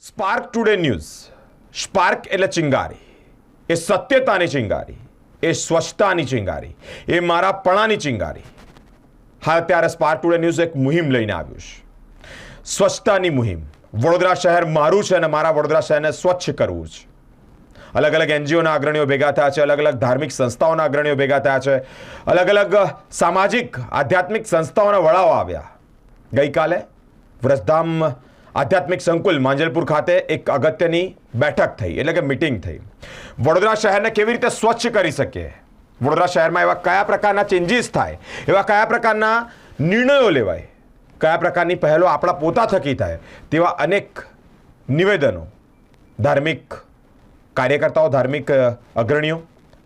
Spark today news. Spark એટલે ચિંગારી, એ સત્યતાની ચિંગારી, એ સ્વચ્છતાની ચિંગારી, એ મારાપણાની ચિંગારી. હા, ત્યારે સ્પાર્ક ટુડે ન્યૂઝ એક મુહિમ લઈને આવ્યું છે, સ્વચ્છતાની મુહિમ. વડોદરા શહેર મારું છે અને મારા વડોદરા શહેરને સ્વચ્છ કરવું છે. અલગ અલગ એનજીઓના અગ્રણીઓ ભેગા થયા છે, અલગ અલગ ધાર્મિક સંસ્થાઓના અગ્રણીઓ ભેગા થયા છે, અલગ અલગ સામાજિક આધ્યાત્મિક સંસ્થાઓના વડાઓ આવ્યા. ગઈકાલે વ્રજધામ આધ્યાત્મિક સંકુલ માંજલપુર ખાતે એક અગત્યની બેઠક થઈ, એટલે કે મિટિંગ થઈ. વડોદરા શહેરને કેવી રીતે સ્વચ્છ કરી શકીએ, વડોદરા શહેરમાં એવા કયા પ્રકારના ચેન્જીસ થાય, એવા કયા પ્રકારના નિર્ણયો લેવાય, કયા પ્રકારની પહેલો આપણા પોતા થકી થાય, તેવા અનેક નિવેદનો ધાર્મિક કાર્યકર્તાઓ, ધાર્મિક અગ્રણીઓ,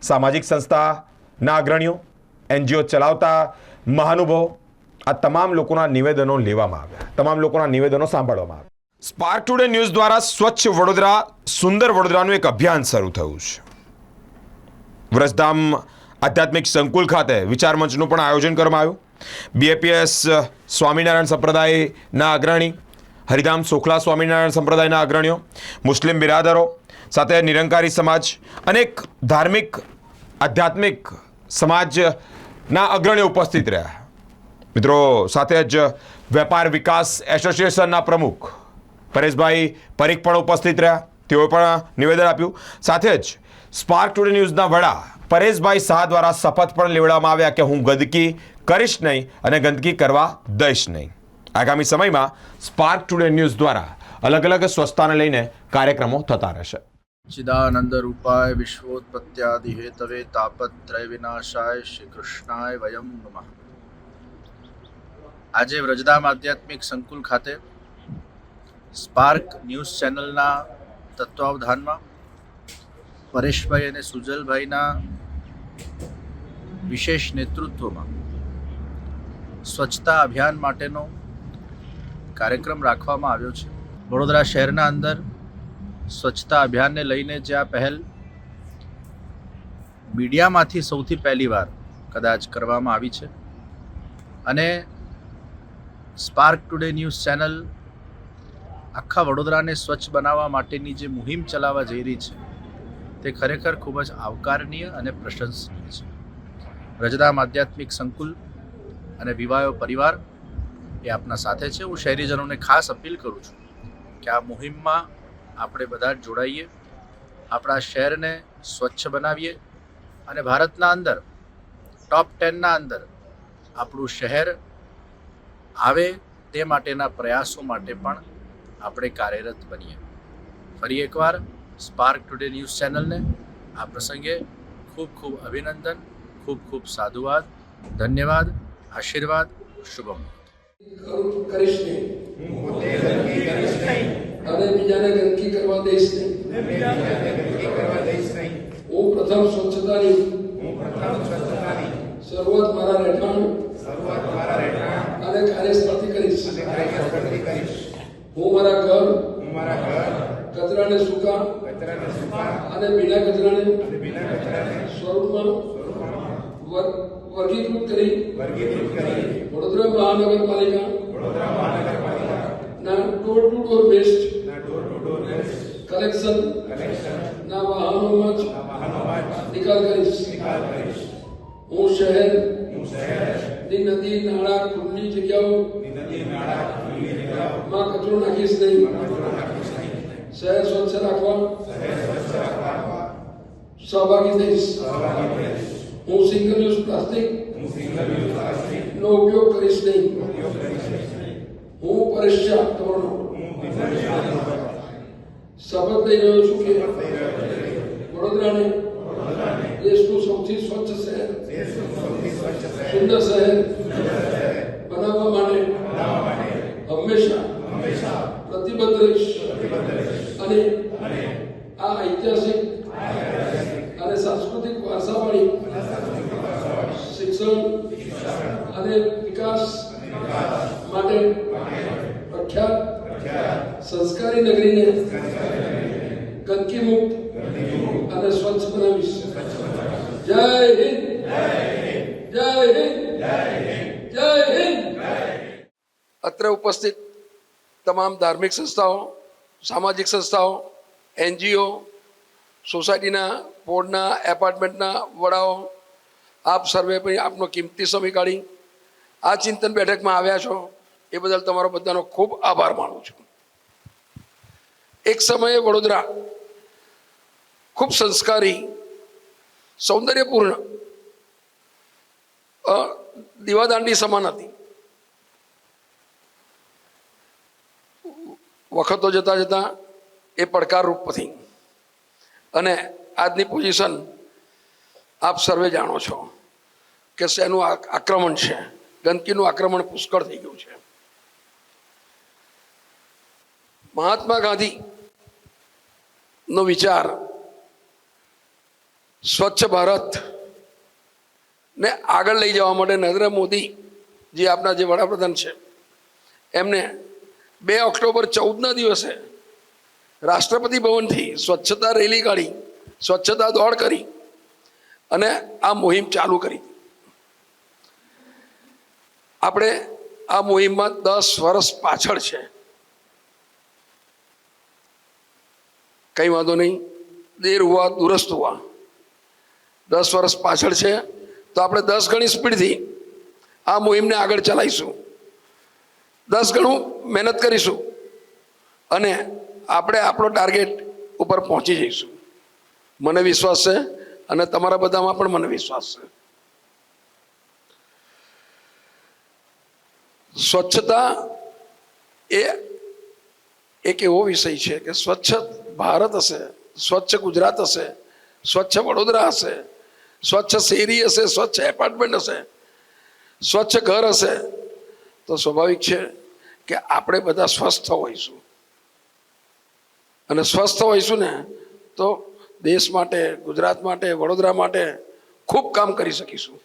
સામાજિક સંસ્થાના અગ્રણીઓ, એનજીઓ ચલાવતા મહાનુભાવો, આ તમામ લોકોના નિવેદનો લેવામાં આવ્યા, તમામ લોકોના નિવેદનો સાંભળવામાં આવ્યા. સ્પાર્ક ટુડે ન્યૂઝ દ્વારા સ્વચ્છ વડોદરા, સુંદર વડોદરાનું એક અભિયાન શરૂ થયું છે. વ્રજધામ આધ્યાત્મિક સંકુલ ખાતે વિચાર મંચનું પણ આયોજન કરવામાં આવ્યું. બીએપીએસ સ્વામિનારાયણ સંપ્રદાયના અગ્રણી, હરિધામ સોખલા સ્વામિનારાયણ સંપ્રદાયના અગ્રણીઓ, મુસ્લિમ બિરાદરો, સાથે નિરંકારી સમાજ, અનેક ધાર્મિક આધ્યાત્મિક સમાજના અગ્રણીઓ ઉપસ્થિત રહ્યા. મિત્રો, સાથે જ વેપાર વિકાસ એસોસિએશનના પ્રમુખ પરેશભાઈ પરીખ પણ ઉપસ્થિત રહ્યા, તેઓએ પણ નિવેદન આપ્યું. સાથે જ સ્પાર્ક ટુડે ન્યૂઝના વડા પરેશભાઈ શાહ દ્વારા શપથ પણ લેવડાવવામાં આવ્યા કે હું ગંદકી કરીશ નહીં અને ગંદકી કરવા દઈશ નહીં. આગામી સમયમાં સ્પાર્ક ટુડે ન્યૂઝ દ્વારા અલગ અલગ સ્વચ્છતાને લઈને કાર્યક્રમો થતા રહેશે. चिदानंद रूपाय विश्वोत्पत्त्यादि हेतवे तापत्रय विनाशाय श्री कृष्णाय वयम नमः. આજે વ્રજધામ આધ્યાત્મિક સંકુલ ખાતે સ્પાર્ક ન્યૂઝ ચેનલના તત્વાવધાનમાં પરેશભાઈ અને સુજલભાઈના વિશેષ નેતૃત્વમાં સ્વચ્છતા અભિયાન માટેનો કાર્યક્રમ રાખવામાં આવ્યો છે. વડોદરા શહેરના અંદર સ્વચ્છતા અભિયાનને લઈને જે આ પહેલ મીડિયામાંથી સૌથી પહેલી વાર કદાચ કરવામાં આવી છે અને સ્પાર્ક ટુડે ન્યૂઝ ચેનલ આખા વડોદરાને સ્વચ્છ બનાવવા માટેની જે મુહિમ ચલાવવા જઈ રહી છે તે ખરેખર ખૂબ જ આવકારનીય અને પ્રશંસનીય છે. વ્રજધામ આધ્યાત્મિક સંકુલ અને વિવાયો પરિવાર એ આપના સાથે છે. હું શહેરીજનોને ખાસ અપીલ કરું છું કે આ મુહિમમાં આપણે બધા જ જોડાઈએ, આપણા શહેરને સ્વચ્છ બનાવીએ અને ભારતના અંદર ટોપ 10ના અંદર આપણું શહેર આવે તે માટેના પ્રયાસો માટે પણ આપણે કાર્યરત બનીએ. ફરી એકવાર સ્પાર્ક ટુડે ન્યૂઝ ચેનલને આ પ્રસંગે ખૂબ ખૂબ અભિનંદન, ખૂબ ખૂબ સાધુવાદ, ધન્યવાદ, આશીર્વાદ, શુભમ. કરીશ નહીં અને બીજાને ગંદકી કરવા દઈશ નહીં. હું પ્રથમ સ્વચ્છતાની શરૂઆત મારા રહેઠાણ અને કાર્યસ્થળથી કરીશ. હું મારા ઘર કચરાને સૂકા અને બિના કચરાને સ્વરૂપમાં વર્ગીકૃત કરી વડોદરા મહાનગરપાલિકા ના door to door waste collection ના વાહનોમાં જ નિકાલ કરીશ. હું શહેરની નદી નાળા ખુલ્લી જગ્યાઓમાં કચરો નાખીશ નહીં. શહેર સ્વચ્છ રાખવા સહભાગી થઈશ. હું સિંગલ યુઝ પ્લાસ્ટિક નો ઉપયોગ કરીશ નહીં. હું પરેશ તમારો શપથ લઈ રહ્યો છું કે વડોદરાને દેશનું સૌથી સ્વચ્છ શહેર, સુંદર શહેર બનાવવા માટે હંમેશા પ્રતિબદ્ધ રહીશ અને આ ઐતિહાસિક અને સાંસ્કૃતિક વારસાવાળી શિક્ષણ અને વિકાસ માટે પ્રખ્યાત સંસ્કારી નગરીને ગંદકી મુક્ત અને સ્વચ્છ બનાવીશ. જય હિન્દ, જય હિન્દ, જય હિન્દ. અત્રે ઉપસ્થિત તમામ ધાર્મિક સંસ્થાઓ, સામાજિક સંસ્થાઓ, NGO, સોસાયટીના બોર્ડના, એપાર્ટમેન્ટના વડાઓ, આપ સર્વે પણ આપનો કિંમતી સમય કાઢી આ ચિંતન બેઠકમાં આવ્યા છો એ બદલ તમારો બધાનો ખૂબ આભાર માનું છું. એક સમયે વડોદરા ખૂબ સંસ્કારી, સૌંદર્યપૂર્ણ, દીવાદાંડી સમાન હતી. વખતો જતા જતા એ પડકારરૂપ હતી અને આજની પોઝિશન આપ સર્વે જાણો છો કે શેનું આક્રમણ છે, ગંદકીનું આક્રમણ પુષ્કળ થઈ ગયું છે. મહાત્મા ગાંધીનો વિચાર સ્વચ્છ ભારત ને આગળ લઈ જવા માટે નરેન્દ્ર મોદી જે આપણા જે વડાપ્રધાન છે એમને 2 ઓક્ટોબર 14ના દિવસે રાષ્ટ્રપતિ ભવનથી સ્વચ્છતા રેલી કાઢી, સ્વચ્છતા દોડ કરી અને આ મુહિમ ચાલુ કરી. આપણે આ મુહિમમાં 10 વર્ષ પાછળ છે. કઈ વાંધો નહીં, દેર હુઆ દુરસ્ત હુઆ. 10 વર્ષ પાછળ છે તો આપણે 10 ગણી સ્પીડથી આ મુહિમને આગળ ચલાવીશું, 10 ગણું મહેનત કરીશું અને આપણે આપણો ટાર્ગેટ ઉપર પહોંચી જઈશું. મને વિશ્વાસ છે અને તમારા બધામાં પણ મને વિશ્વાસ છે. સ્વચ્છતા એ એક એવો વિષય છે કે સ્વચ્છ ભારત હશે, સ્વચ્છ ગુજરાત હશે, સ્વચ્છ વડોદરા હશે, સ્વચ્છ શેરી હશે, સ્વચ્છ એપાર્ટમેન્ટ હશે, સ્વચ્છ ઘર હશે તો સ્વાભાવિક છે કે આપણે બધા સ્વસ્થ હોઈશું અને સ્વસ્થ હોઈશું ને તો દેશ માટે, ગુજરાત માટે, વડોદરા માટે ખૂબ કામ કરી શકીશું.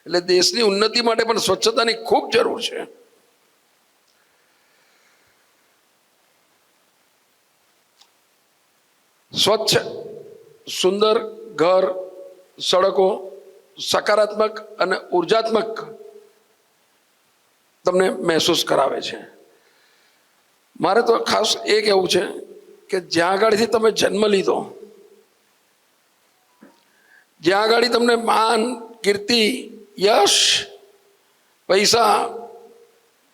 એટલે દેશની ઉન્નતિ માટે પણ સ્વચ્છતાની ખૂબ જરૂર છે. સ્વચ્છ સુંદર ઘર, સડકો સકારાત્મક અને ઉર્જાત્મક તમને મહેસૂસ કરાવે છે. મારે તો ખાસ એ કહેવું છે કે જ્યાં આગળથી તમે જન્મ લીધો, જ્યાં આગળ તમને માન, કીર્તિ, યશ, પૈસા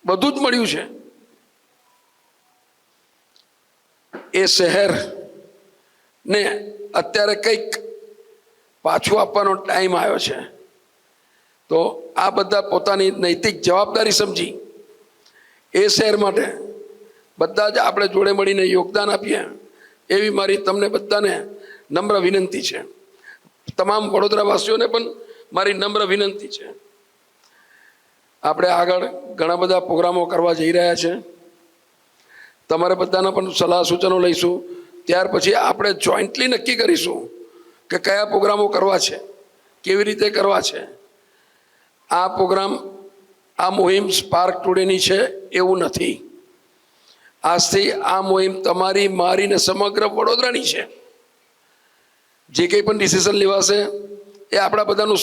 બધું જ મળ્યું છે, એ શહેર ને અત્યારે કંઈક પાછું આપવાનો ટાઈમ આવ્યો છે. તો આ બધા પોતાની નૈતિક જવાબદારી સમજી એ શહેર માટે બધા જ આપણે જોડે મળીને યોગદાન આપીએ એવી મારી તમને બધાને નમ્ર વિનંતી છે. તમામ વડોદરાવાસીઓને પણ મારી નમ્ર વિનંતી છે. આપણે આગળ ઘણા બધા પ્રોગ્રામો કરવા જઈ રહ્યા છે. તમારે બધાના પણ સલાહ સૂચનો લઈશું. ત્યાર પછી આપણે જોઈન્ટલી નક્કી કરીશું કે કયા પ્રોગ્રામો કરવા છે, કેવી રીતે કરવા છે. આ પ્રોગ્રામ, આ મુહિમ સ્પાર્ક ટુડેની છે એવું નથી. આજથી આ મુહિમ તમારી, મારી ને સમગ્ર વડોદરાની છે. જે કંઈ પણ ડિસિઝન લેવાશે એ આપણા બધાનું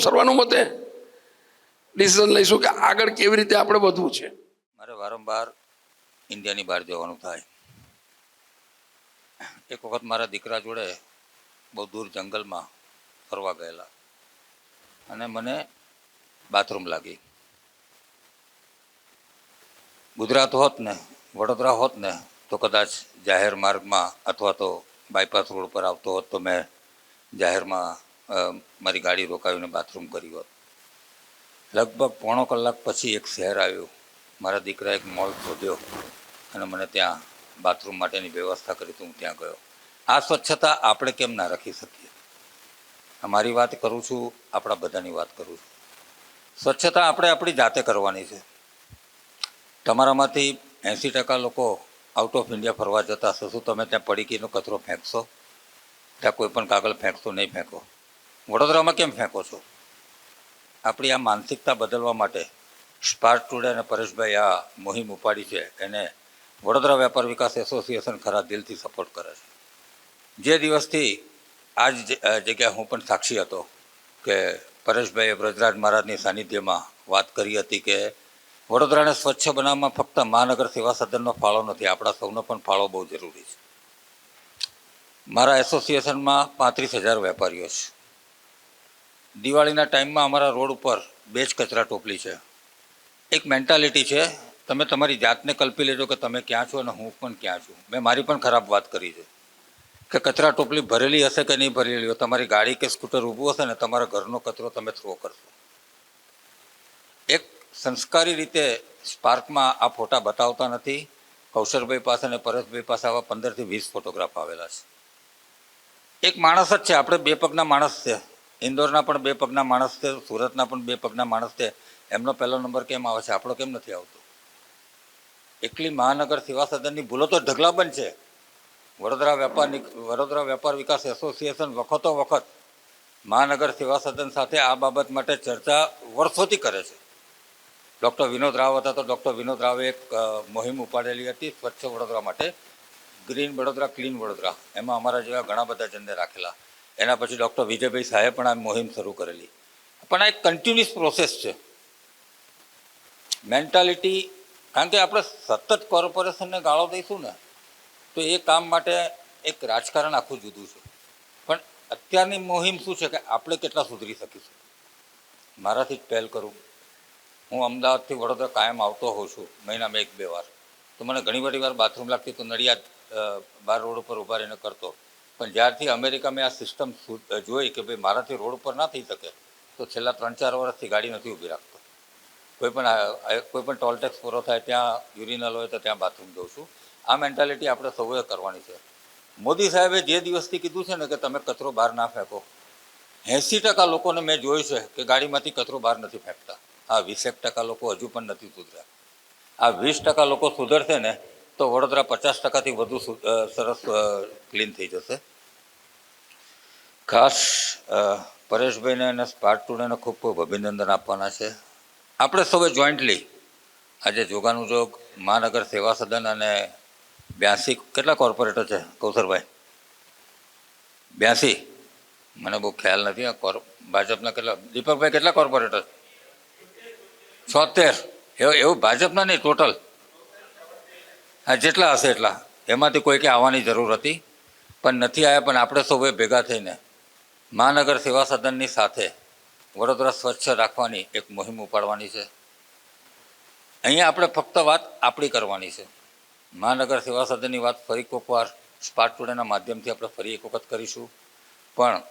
સર્વાનુમતે ડિસિઝન લઈશું કે આગળ કેવી રીતે આપણે વધવું છે. મારે વારંવાર ઇન્ડિયાની બહાર જવાનું થાય. એક વખત મારા દીકરા જોડે બહુ દૂર જંગલમાં ફરવા ગયેલા અને મને બાથરૂમ લાગી. ગુજરાત હોત ને, વડોદરા હોત ને તો કદાચ જાહેર માર્ગમાં અથવા તો બાયપાસ રોડ પર આવતો હોત તો મેં જાહેરમાં મારી ગાડી રોકાવીને બાથરૂમ કર્યું હોત. લગભગ પોણો કલાક પછી એક શહેર આવ્યું. મારા દીકરા એક મોલ શોધ્યો અને મને ત્યાં બાથરૂમ માટેની વ્યવસ્થા કરી તો હું ત્યાં ગયો. આ સ્વચ્છતા આપણે કેમ ના રાખી શકીએ? મારી વાત કરું છું, આપણા બધાની વાત કરું છું. સ્વચ્છતા આપણે આપણી જાતે કરવાની છે. તમારામાંથી 80% લોકો આઉટ ઓફ ઇન્ડિયા ફરવા જતા હશો. શું તમે ત્યાં પડીકીનો કચરો ફેંકશો? ત્યાં કોઈ પણ કાગળ ફેંકશો? નહીં ફેંકો. વડોદરામાં કેમ ફેંકો છો? આપણી આ માનસિકતા બદલવા માટે સ્પાર્ક ટુડે અને પરેશભાઈ આ મુહિમ ઉપાડી છે. એને વડોદરા વેપાર વિકાસ એસોસિએશન ખરા દિલથી સપોર્ટ કરે છે. જે દિવસથી આ જ જગ્યાએ હું પણ સાક્ષી હતો કે પરેશભાઈએ બ્રજરાજ મહારાજની સાનિધ્યમાં વાત કરી હતી કે વડોદરાને સ્વચ્છ બનાવવામાં ફક્ત મહાનગર સેવા સદનનો ફાળો નથી, આપણા સૌનો પણ ફાળો બહુ જરૂરી છે. મારા એસોસિએશનમાં 35,000 વેપારીઓ છે. દિવાળીના ટાઈમમાં અમારા રોડ ઉપર 2 જ કચરા ટોપલી છે. એક મેન્ટાલિટી છે, તમે તમારી જાતને કલ્પી લેજો કે તમે ક્યાં છો અને હું પણ ક્યાં છું. મેં મારી પણ ખરાબ વાત કરી છે કે કચરા ટોપલી ભરેલી હશે કે નહીં ભરેલી હોય, તમારી ગાડી કે સ્કૂટર ઊભું હશે ને તમારા ઘરનો કચરો તમે થ્રો કરશો. એક સંસ્કારી રીતે સ્પાર્કમાં આ ફોટા બતાવતા નથી. કૌશરભાઈ પાસે અને પરેશભાઈ પાસે આવા 15 થી 20 ફોટોગ્રાફ આવેલા છે. એક માણસ જ છે, આપણે 2 પગના માણસ છે. ઇન્દોરના પણ 2 પગના માણસ છે, સુરતના પણ 2 પગના માણસ છે. એમનો પહેલો નંબર કેમ આવે છે, આપણો કેમ નથી આવતો? એટલી મહાનગર સેવા સદનની ભૂલો તો ઢગલાબંધ છે. વડોદરા વેપાર વિકાસ એસોસિએશન વખતો વખત મહાનગર સેવા સદન સાથે આ બાબત માટે ચર્ચા વર્ષોથી કરે છે. ડૉક્ટર વિનોદ રાવ હતા તો ડૉક્ટર વિનોદ રાવે એક મુહિમ ઉપાડેલી હતી સ્વચ્છ વડોદરા માટે, ગ્રીન વડોદરા ક્લીન વડોદરા. એમાં અમારા જેવા ઘણા બધા જણને રાખેલા. એના પછી ડૉક્ટર વિજયભાઈ શાહે પણ આ મુહિમ શરૂ કરેલી. પણ આ એક કન્ટિન્યુઅસ પ્રોસેસ છે. મેન્ટાલિટી, કારણ કે આપણે સતત કોર્પોરેશનને ગાળો દઈશું ને તો એ કામ માટે એક રાજકારણ આખું જુદું છે. પણ અત્યારની મુહિમ શું છે કે આપણે કેટલા સુધરી શકીશું. મારાથી જ પહેલ કરું. હું અમદાવાદથી વડોદરા કાયમ આવતો હોઉં છું, મહિનામાં 1-2 વાર. તો મને ઘણી બધી વાર બાથરૂમ લાગતી તો નડિયાદ બાર રોડ ઉપર ઊભા રહીને કરતો. પણ જ્યારથી અમેરિકા મેં આ સિસ્ટમ જોઈ કે ભાઈ મારાથી રોડ ઉપર ના થઈ શકે તો છેલ્લા 3-4 વર્ષથી ગાડી નથી ઊભી રાખતો. કોઈ પણ ટોલ ટેક્સ પૂરો થાય ત્યાં યુરિનલ હોય તો ત્યાં બાથરૂમ જઉં છું. આ મેન્ટાલિટી આપણે સૌએ કરવાની છે. મોદી સાહેબે જે દિવસથી કીધું છે ને કે તમે કચરો બહાર ના ફેંકો, 80% લોકોને મેં જોયું છે કે ગાડીમાંથી કચરો બહાર નથી ફેંકતા. આ 20% લોકો હજુ પણ નથી સુધર્યા. આ 20% લોકો સુધરશે ને તો વડોદરા 50%થી વધુ સરસ ક્લીન થઈ જશે. ખાસ પરેશભાઈને અને સ્પાર્ક ટુડેને ખૂબ ખૂબ અભિનંદન આપવાના છે. આપણે સૌએ જોઈન્ટલી આજે જોગાનું જોગ મહાનગર સેવા સદન અને 82 કેટલા કોર્પોરેટર છે કૌશરભાઈ? 82? મને બહુ ખ્યાલ નથી. ભાજપના કેટલા? દીપકભાઈ કેટલા કોર્પોરેટર? 76. એવું ભાજપના નહીં, ટોટલ? હા, જેટલા હશે એટલા. એમાંથી કોઈ કે આવવાની જરૂર હતી પણ નથી આવ્યા. પણ આપણે સૌએ ભેગા થઈને મહાનગર સેવા સદનની સાથે વડોદરા સ્વચ્છ રાખવાની એક મુહિમ ઉપાડવાની છે. અહીંયા આપણે ફક્ત વાત આપણી કરવાની છે. મહાનગર સેવા સદનની વાત ફરી કોઈકવાર સ્પાર્ક ટુડેના માધ્યમથી આપણે ફરી એક વખત કરીશું. પણ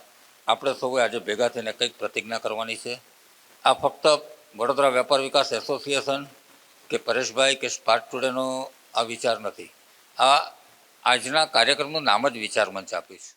આપણે સૌએ આજે ભેગા થઈને કંઈક પ્રતિજ્ઞા કરવાની છે. આ ફક્ત વડોદરા વેપાર વિકાસ એસોસિએશન કે પરેશભાઈ કે સ્પાર્ક ટુડેનો આ વિચાર નથી. આ આજના કાર્યક્રમનું નામ જ વિચાર મંચ આપીશ.